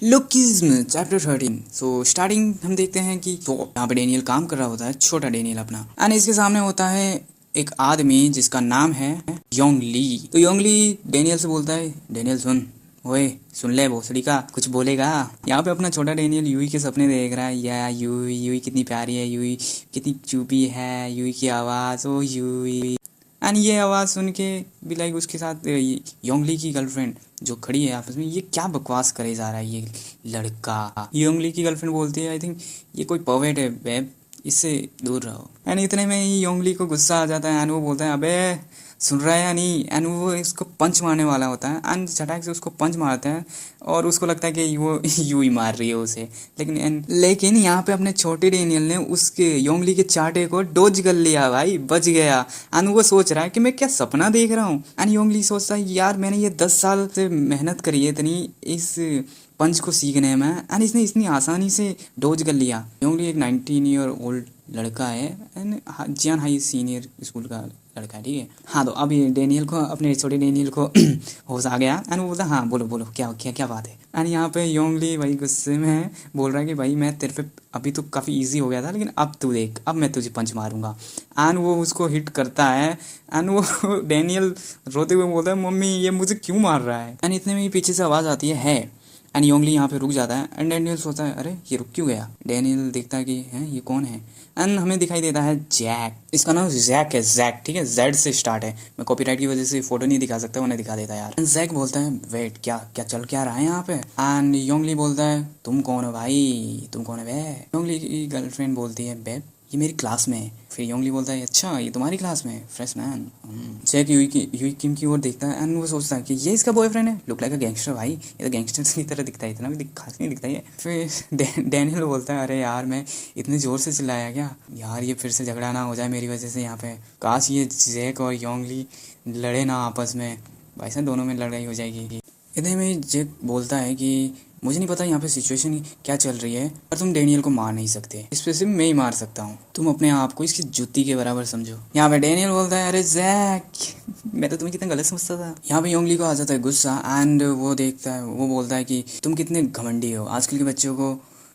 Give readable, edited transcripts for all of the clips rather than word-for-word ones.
Lookism chapter 13। So starting हम देखते हैं कि तो यहाँ पे डेनियल काम कर रहा होता है, छोटा डेनियल अपना, एंड इसके सामने होता है एक आदमी जिसका नाम है योंग ली। तो योंग ली डेनियल से बोलता है, डेनियल सुन, ओए सुन ले भोसड़ी का, कुछ बोलेगा। यहाँ पे अपना छोटा डेनियल यूई के सपने देख रहा है, या यूई यूई कितनी प्यारी है, यूई कितनी चुपी है, यूई की आवाज़, ओ यूई। एंड ये आवाज़ सुन के भी लाइक उसके साथ योंगली की गर्लफ्रेंड जो खड़ी है आपस में, ये क्या बकवास करे जा रहा है ये लड़का। योंगली की गर्लफ्रेंड बोलती है, आई थिंक ये कोई पर्वेट है बेब, इससे दूर रहो। एंड इतने में ही योंगली को गुस्सा आ जाता है एंड वो बोलता है, अबे सुन रहा है या नहीं। एंड वो इसको पंच मारने वाला होता है एंड झटाक से उसको पंच मारता है और उसको लगता है कि वो यूं ही मार रही है उसे। लेकिन यहाँ पे अपने छोटे डेनियल ने उसके योंगली के चाटे को डोज कर लिया, भाई बच गया। एंड वो सोच रहा है कि मैं क्या सपना देख रहा हूँ। एंड योंगली सोचता है, यार मैंने ये 10 साल से मेहनत करी है इतनी इस पंच को सीखने में, एंड इसने इतनी आसानी से डोज कर लिया। योंगली एक 19 ईयर ओल्ड लड़का है and Jian high senior school का लड़का है, ठीक है। हाँ, तो अब ये डेनियल को, अपने छोटे डेनियल को होश आ गया एंड वो बोलता, हाँ बोलो बोलो क्या क्या क्या बात है। एंड यहाँ पे योंगली भाई गुस्से में बोल रहा है कि भाई मैं तेरे पे अभी तो काफ़ी इजी हो गया था, लेकिन अब तू देख, अब मैं तुझे पंच मारूंगा। एंड वो उसको हिट करता है एंड वो डेनियल रोते हुए बोलता है, मम्मी ये मुझे क्यों मार रहा है। एंड इतने में ही पीछे से आवाज़ आती है एंड योंगली यहाँ पे रुक जाता है एंड डेनियल सोचता है, अरे ये रुक क्यों गया। डेनियल देखता है कि है ये कौन है एंड हमें दिखाई देता है जैक। इसका नाम जैक है, जैक, ठीक है, जेड से स्टार्ट है। मैं कॉपीराइट की वजह से फोटो नहीं दिखा सकता, उन्हें दिखा देता यार। जैक बोलता है, वेट क्या क्या चल क्या रहा है यहाँ पे। एंड योंगली बोलता है, तुम कौन हो भाई, तुम कौन है बे। योंगली की गर्लफ्रेंड बोलती है, बेब ये मेरी क्लास में है। फिर योंगली बोलता है, अच्छा ये तुम्हारी क्लास में है, फ्रेश मैन। जैक यूई किम की ओर देखता है एंड वो सोचता है कि ये इसका बॉयफ्रेंड है, लुक लाइक अ गैंगस्टर। भाई ये तो गैंगस्टर की तरह दिखता है, इतना भी खास नहीं दिखता है। फिर डैनियल बोलता है, अरे यार मैं इतने ज़ोर से चिल्लाया क्या यार, ये फिर से झगड़ा ना हो जाए मेरी वजह से यहाँ पे। काश ये जैक और योंगली लड़े ना आपस में, भाई साहब दोनों में लड़ाई हो जाएगी। इतने में जैक बोलता है कि मुझे नहीं पता यहाँ पे सिचुएशन क्या चल रही है, पर तुम डेनियल को मार नहीं सकते, इस पे सिर्फ मैं ही मार सकता हूँ। तुम अपने आप को इसकी जुत्ती के बराबर समझो। यहाँ पे डेनियल बोलता है, अरे जैक मैं तो तुम्हें कितना गलत समझता था। यहाँ पे योंगली को आ जाता है गुस्सा एंड वो देखता है, वो बोलता है कि तुम कितने घमंडी हो, आजकल के बच्चों को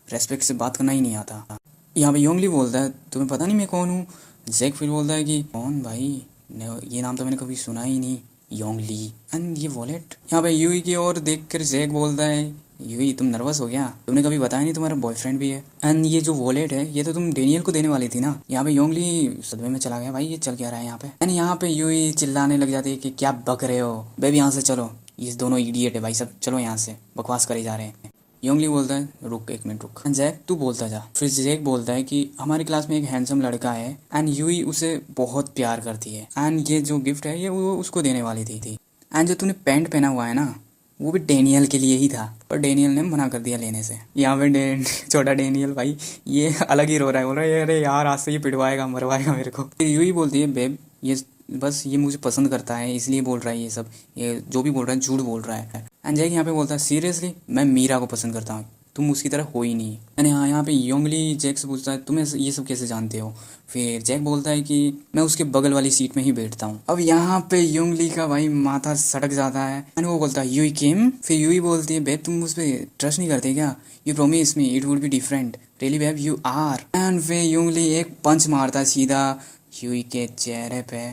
रेस्पेक्ट से बात करना ही नहीं आता। यहाँ पे योंगली बोलता है, तुम्हें पता नहीं मैं कौन हूँ। जैक फिर बोलता है कि कौन भाई, ये नाम तो मैंने कभी सुना ही नहीं, योंगली। एंड ये वॉलेट। यहाँ पे यूई की ओर देखकर जैक बोलता है, यूई तुम नर्वस हो गया, तुमने कभी बताया नहीं तुम्हारा बॉयफ्रेंड भी है। एंड ये जो वॉलेट है ये तो तुम डेनियल को देने वाली थी ना। यहाँ पे योंगली सदमे में चला गया, भाई ये चल क्या रहा है यहाँ पे। एंड यहाँ पे यूई चिल्लाने लग जाती है कि क्या बक रहे हो बेबी, यहाँ से चलो, ये दोनों इडियट है भाई सब, चलो यहाँ से, बकवास करे जा रहे हैं। योंगली बोलता है, रुक एक मिनट रुक, जैक तू बोलता जा। फिर जैक बोलता है कि हमारी क्लास में एक हैंडसम लड़का है एंड यूई उसे बहुत प्यार करती है एंड ये जो गिफ्ट है ये वो उसको देने वाली थी। एंड जो तूने पैंट पहना हुआ है ना, वो भी डेनियल के लिए ही था, पर डेनियल ने मना कर दिया लेने से। यहाँ पे छोटा डेनियल भाई ये अलग ही रो रहा है, बोल रहा है अरे यार आज से ये पिटवाएगा मरवाएगा मेरे को। फिर यूई बोलती है, बेब ये बस ये मुझे पसंद करता है इसलिए बोल रहा है ये सब, ये जो भी बोल रहा है झूठ बोल रहा है। एंड जैक यहाँ पे बोलता है, सीरियसली मैं मीरा को पसंद करता हूँ, तुम उसकी तरह हो ही नहीं। यानी हाँ, यहाँ पे योंगली जैक से पूछता है, तुम्हें ये सब कैसे जानते हो। फिर जैक बोलता है कि मैं उसके बगल वाली सीट में ही बैठता हूँ। अब यहाँ पे योंगली का भाई माथा सटक जाता है एंड वो बोलता है, यूई किम। फिर यूई बोलती है, बेब तुम मुझ पर ट्रस्ट नहीं करते क्या, you promise me it would be different, really babe you are. And फिर योंगली एक पंच मारता है सीधा यूई के चेहरे पे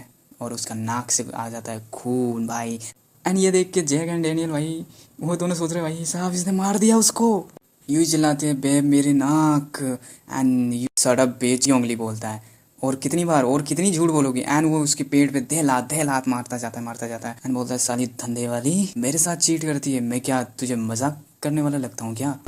और उसका नाक से आ जाता है खून भाई। एंड ये देख के जैक एंड डेनियल भाई वो दोनों सोच रहे भाई साहब इसने मार दिया उसको। यूं चिल्लाते हैं, बेब मेरे नाक। एंड यू सड़प बेच, योंगली बोलता है, और कितनी बार और कितनी झूठ बोलोगी। एंड वो उसके पेट पे दहलात मारता जाता है एंड बोलता है, साली धंधे वाली मेरे साथ चीट करती है, मैं क्या तुझे मजाक करने वाला लगता हूँ क्या,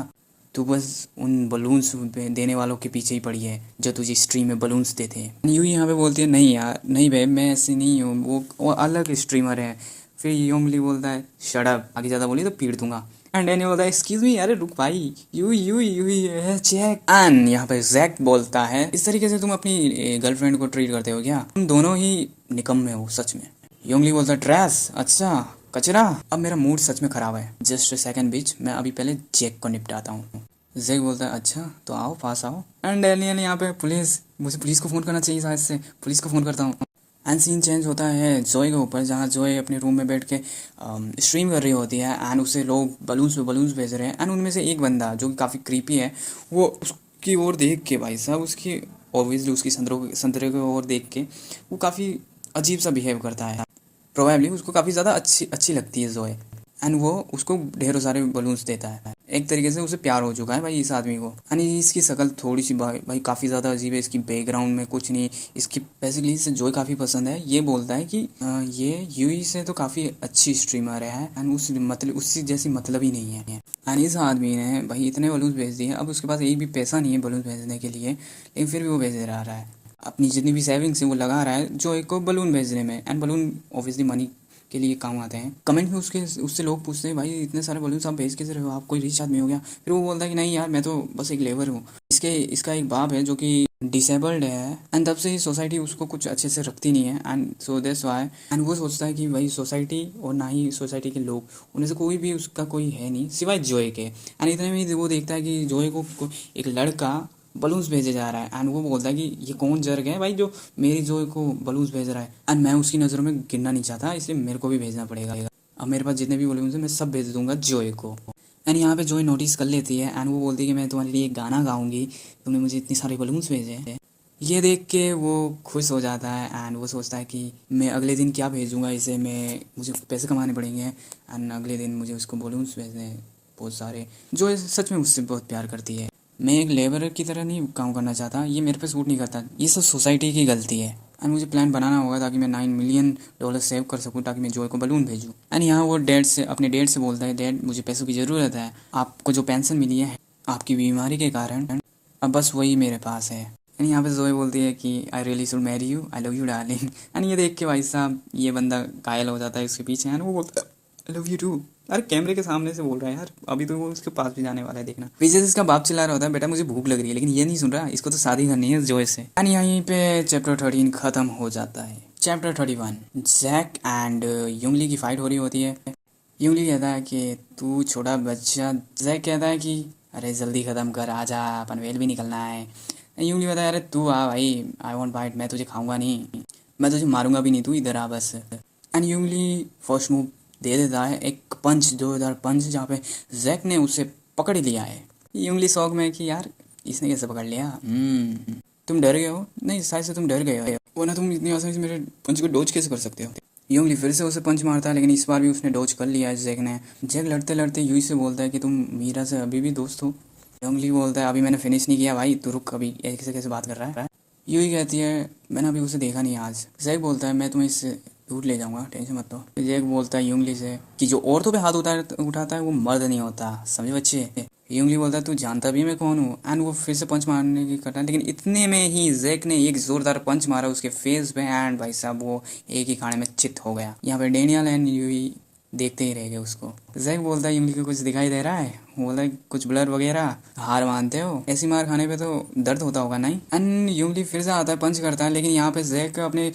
तू बस उन बलून्स देने वालों के पीछे ही पड़ी है जो तुझे स्ट्रीम में बलून्स देते हैं। यूं यहाँ पे बोलती है, नहीं यार नहीं बेब मैं ऐसी नहीं हूँ, वो अलग स्ट्रीमर है। फिर योंगली बोलता है, शट अप, आगे ज़्यादा बोली तो पीट दूंगा। एंड डेनियल बोलता है, एक्सक्यूज मी, अरे रुक भाई, यू चेक। एंड यहाँ पे जैक बोलता है, इस तरीके से तुम अपनी गर्लफ्रेंड को ट्रीट करते हो क्या, तुम दोनों ही निकम्मे हो सच में। योंगली बोलता है, ट्रैश, अच्छा कचरा, अब मेरा मूड सच में खराब है, जस्ट सेकंड बीच मैं अभी पहले जैक को निपटाता हूँ। जैक बोलता है, अच्छा तो आओ पास आओ। एंड डेनियल यहाँ पे, मुझे पुलिस को फ़ोन करना चाहिए शायद से, पुलिस को फ़ोन करता हूँ। एंड सीन चेंज होता है जोए के ऊपर, जहाँ जोए अपने रूम में बैठ के स्ट्रीम कर रही होती है एंड उसे लोग बलून्स पे बलून्स भेज रहे हैं एंड उनमें से एक बंदा जो कि काफ़ी क्रीपी है, वो उसकी ओर देख के भाई साहब उसकी ऑब्वियसली उसकी संतरे की ओर देख के वो काफ़ी अजीब सा बिहेव करता है। प्रोबेबली उसको काफ़ी ज़्यादा अच्छी अच्छी लगती है जोए एंड वो उसको ढेरों सारे बलून्स देता है। एक तरीके से उसे प्यार हो चुका है भाई इस आदमी को। एंड इसकी शक्ल थोड़ी सी भाई काफ़ी ज़्यादा अजीब है, इसकी बैकग्राउंड में कुछ नहीं, इसकी बेसिकली इसे जोए काफ़ी पसंद है। ये बोलता है कि ये यूई से तो काफ़ी अच्छी स्ट्रीमर है एंड उससे जैसी मतलब ही नहीं है। एंड इस आदमी ने भाई इतने बलून्स भेज दिए, अब उसके पास एक भी पैसा नहीं है बलून्स भेजने के लिए, लेकिन फिर भी वो भेज रहा है। अपनी जितनी भी सेविंग्स है वो लगा रहा है जो एक को बलून भेजने में, एंड बलून ऑब्वियसली मनी के लिए काम आते हैं। कमेंट में उससे लोग पूछते हैं भाई इतने सारे बलून्स आप भेज कैसे रहे हो, आप कोई रिच आदमी हो गया? फिर वो बोलता है कि नहीं यार मैं तो बस एक लेबर हूँ। इसका एक बाप है जो कि डिसेबल्ड है एंड तब से ही सोसाइटी उसको कुछ अच्छे से रखती नहीं है and so that's why. And वो सोचता है कि भाई सोसाइटी और ना ही सोसाइटी के लोग, उनमें से कोई भी उसका कोई है नहीं सिवाय जोए के। एंड इतने में वो देखता है कि जोए को एक लड़का बलून्स भेजे जा रहा है एंड वो बोलता है कि ये कौन जर्ग है भाई जो मेरी जोए को बलून्स भेज रहा है, एंड मैं उसकी नज़रों में गिरना नहीं चाहता, इसलिए मेरे को भी भेजना पड़ेगा। अब मेरे पास जितने भी बलून्स हैं मैं सब भेज दूंगा जोए को। एंड यहाँ पे जोए नोटिस कर लेती है एंड वो बोलती है कि मैं तुम्हारे लिए एक गाना गाऊंगी, तुमने मुझे इतनी सारे बलून्स भेजे हैं। ये देख के वो खुश हो जाता है एंड वो सोचता है कि मैं अगले दिन क्या भेजूंगा इसे, मुझे पैसे कमाने पड़ेंगे एंड अगले दिन मुझे उसको बलून्स भेजने बहुत सारे। जो सच में मुझसे बहुत प्यार करती है। मैं एक लेबर की तरह नहीं काम करना चाहता, ये मेरे पे सूट नहीं करता, ये सब सोसाइटी की गलती है। एंड मुझे प्लान बनाना होगा ताकि मैं $9 मिलियन सेव कर सकूं ताकि मैं जोए को बलून भेजूं। एंड यहाँ वो अपने डैड से बोलता है, डैड मुझे पैसों की ज़रूरत है, आपको जो पेंशन मिली है आपकी बीमारी के कारण, अब बस वही मेरे पास है। एंड यहाँ पे जोए बोलती है कि I really should marry you, I love you darling. And ये देख के भाई साहब ये बंदा घायल हो जाता है उसके पीछे एंड वो बोलता है आई लव यू टू। अरे कैमरे के सामने से बोल रहा है यार, अभी तो वो उसके पास भी जाने वाला है, देखना। पीछे से इसका बाप चिल्ला रहा होता है बेटा मुझे भूख लग रही है, लेकिन ये नहीं सुन रहा, इसको तो शादी करनी है जोए से। एंड यहीं पे चैप्टर 13 खत्म हो जाता है। चैप्टर 31 जैक एंड युंगली की फाइट हो रही होती है। युंगली कहता है कि तू छोटा बच्चा, जैक कहता है कि अरे जल्दी ख़त्म कर, आजा अपन वेल भी निकलना है। युंगली कहता है अरे तू आ भाई, आई वॉन्ट बाइट, मैं तुझे खाऊंगा नहीं, मैं तुझे मारूंगा भी नहीं, तू इधर आ बस। एंड युंगली फर्स्ट मूव दे देता है, एक पंच, 2000 पंच, जहाँ पे जैक ने उसे पकड़ लिया है। युंगली शौक में कि यार इसने कैसे पकड़ लिया, तुम डर गए हो? नहीं शायद से तुम डर गए हो, वरना तुम इतनी आसानी से मेरे पंच को डोज कैसे कर सकते हो? युंगली फिर से उसे पंच मारता है, लेकिन इस बार भी उसने डोज कर लिया है जैक ने। जैक लड़ते लड़ते यूई से बोलता है कि तुम मीरा से अभी भी दोस्त हो? युंगली बोलता है अभी मैंने फिनिश नहीं किया भाई, तू रुक, अभी ऐसे कैसे बात कर रहा है? यूई कहती है मैंने अभी उसे देखा नहीं आज। जैक बोलता है मैं तुम्हें इससे दूर ले जाऊंगा, टेंशन मत लो। जैक बोलता है युंगली से कि जो औरतों पे हाथ उठाता है वो मर्द नहीं होता, समझे बच्चे? युंगली बोलता है तू जानता भी मैं कौन हूँ, एंड वो फिर से पंच मारने की करता है, लेकिन इतने में ही जैक ने एक जोरदार पंच मारा उसके फेस पे एंड भाई साहब वो एक ही खाने में चित हो गया। यहाँ पे डेनियल एंड यूई देखते ही रह गए उसको। जैक बोलता है युंगली को कुछ दिखाई दे रहा है? वो बोलता है कुछ ब्लर वगैरह, हार मानते हो? ऐसी मार खाने पे तो दर्द होता होगा नहीं? एंड युंगली फिर से आता है, पंच करता है, लेकिन यहाँ पे जैक अपने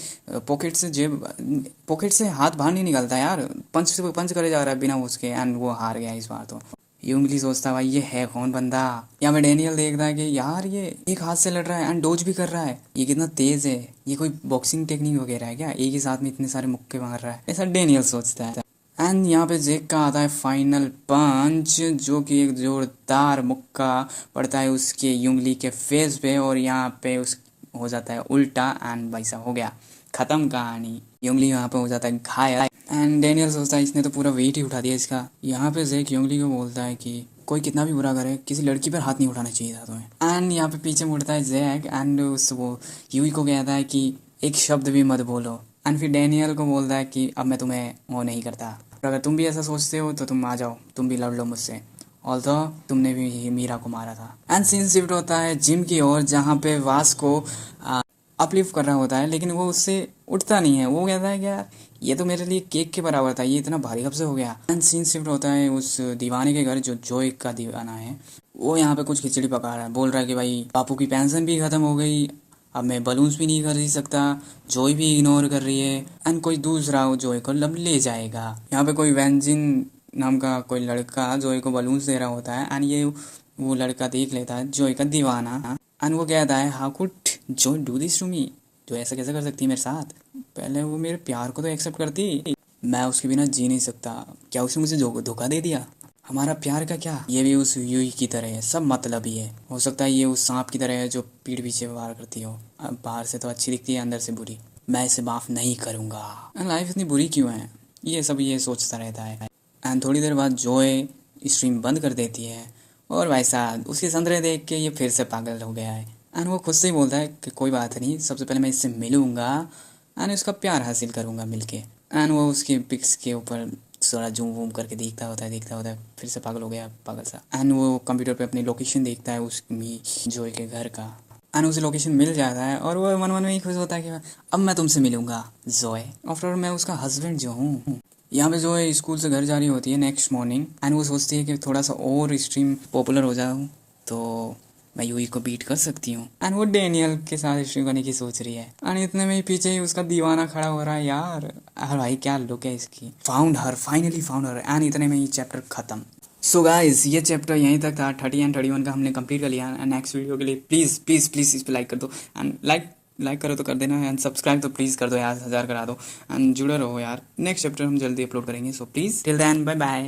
पॉकेट से हाथ बाहर नहीं निकलता यार, पंच करे जा रहा है बिना उसके, एंड वो हार गया इस बार तो। युंगली सोचता भाई ये है कौन बंदा। यहाँ पे डेनियल देखता है कि यार ये एक हाथ से लड़ रहा है एंड डोज भी कर रहा है, ये कितना तेज है, ये कोई बॉक्सिंग टेक्निक वगैरह है क्या, एक ही साथ में इतने सारे मुक्के मार रहा है, ऐसा डेनियल सोचता है। एंड यहाँ पे जैक का आता है फाइनल पंच, जो कि एक जोरदार मुक्का पड़ता है उसके युंगली के फेस पे और यहाँ पे उस हो जाता है उल्टा एंड भाई साहब हो गया खत्म कहानी। युंगली यहाँ पे हो जाता है घायल एंड डेनियल सोचता है इसने तो पूरा वेट ही उठा दिया इसका। यहाँ पे जैक युंगली को बोलता है कि कोई कितना भी बुरा करे किसी लड़की पर हाथ नहीं उठाना चाहिए था तुम्हें। एंड यहाँ पे पीछे मुड़ता है जैक एंड वो यूई को कहता है कि एक शब्द भी मत बोलो, एंड फिर डेनियल को बोलता है कि अब मैं तुम्हें वो नहीं करता, अगर तुम भी ऐसा सोचते हो तो तुम आ जाओ, तुम भी लड़ लो मुझसे, ऑल्दो तुमने भी मीरा को मारा था। एंड सीन शिफ्ट होता है जिम की ओर, जहाँ पे वास को अपलिफ्ट कर रहा होता है, लेकिन वो उससे उठता नहीं है। वो कहता है कि यार ये तो मेरे लिए केक के बराबर था, ये इतना भारी कब से हो गया। एंड सीन शिफ्ट होता है उस दीवाने के घर जो जोए का दीवाना है, वो यहाँ पे कुछ खिचड़ी पका रहा है, बोल रहा है कि भाई पापू की पेंशन भी खत्म हो गई, अब मैं बलून्स भी नहीं खरीद सकता, जोई भी इग्नोर कर रही है, एंड कोई दूसरा जोई को लब ले जाएगा। यहाँ पे कोई वेंजिन नाम का कोई लड़का जोई को बलून्स दे रहा होता है, एंड ये वो लड़का देख लेता है जोई का दीवाना, एंड वो कहता है हाउ कुड जोई डू दिस टू मी, जो ऐसा कैसे कर सकती है मेरे साथ? पहले वो मेरे प्यार को तो एक्सेप्ट करती, मैं उसके बिना जी नहीं सकता। क्या उसने मुझे धोखा दे दिया? हमारा प्यार का क्या? ये भी उस यूई की तरह है, सब मतलब ही है। हो सकता है ये उस सांप की तरह है जो पीठ पीछे वार करती हो। अब बाहर से तो अच्छी दिखती है, अंदर से बुरी। मैं इसे माफ नहीं करूँगा। लाइफ इतनी बुरी क्यों है? ये सब ये सोचता रहता है। एंड थोड़ी देर बाद जोए स्ट्रीम बंद कर देती है और भाई साहब उसके संतरे देख के ये फिर से पागल हो गया है। एंड वो खुद से ही बोलता है कि कोई बात नहीं, सबसे पहले मैं इससे मिलूंगा एंड उसका प्यार हासिल करूंगा मिलके। एंड वो उसके पिक्स के ऊपर थोड़ा जूम वूम करके देखता होता है, फिर से पागल हो गया पागल सा। एंड वो कंप्यूटर पे अपनी लोकेशन देखता है उस जोए के घर का। एंड उसे लोकेशन मिल जाता है और वो मन मन में ही खुश होता है कि अब मैं तुमसे मिलूंगा जोए, आफ्टर ऑल मैं उसका हस्बैंड जो हूँ। यहाँ पे जो है स्कूल से घर जा रही होती है नेक्स्ट मॉर्निंग एंड वो सोचती है कि थोड़ा सा और स्ट्रीम पॉपुलर हो जाऊँ तो मैं यूई को बीट कर सकती हूँ। एंड वो डेनियल के साथ स्ट्रीम करने की सोच रही है एंड इतने में ही पीछे ही उसका दीवाना खड़ा हो रहा है यार। अरे भाई क्या लुक है इसकी। Found her, finally found her. And इतने में ही चैप्टर खत्म। सो गाइस ये चैप्टर यहीं तक था। 30 एंड 31 का हमने कंप्लीट कर लिया। एंड नेक्स्ट वीडियो के लिए प्लीज़ प्लीज़ प्लीज़ इस पर लाइक कर दो। एंड लाइक करो तो कर देना। एंड सब्सक्राइब तो प्लीज़ कर दो यार, 1000 करा दो। एंड जुड़े रहो यार, नेक्स्ट चैप्टर हम जल्दी अपलोड करेंगे। So please till then bye bye.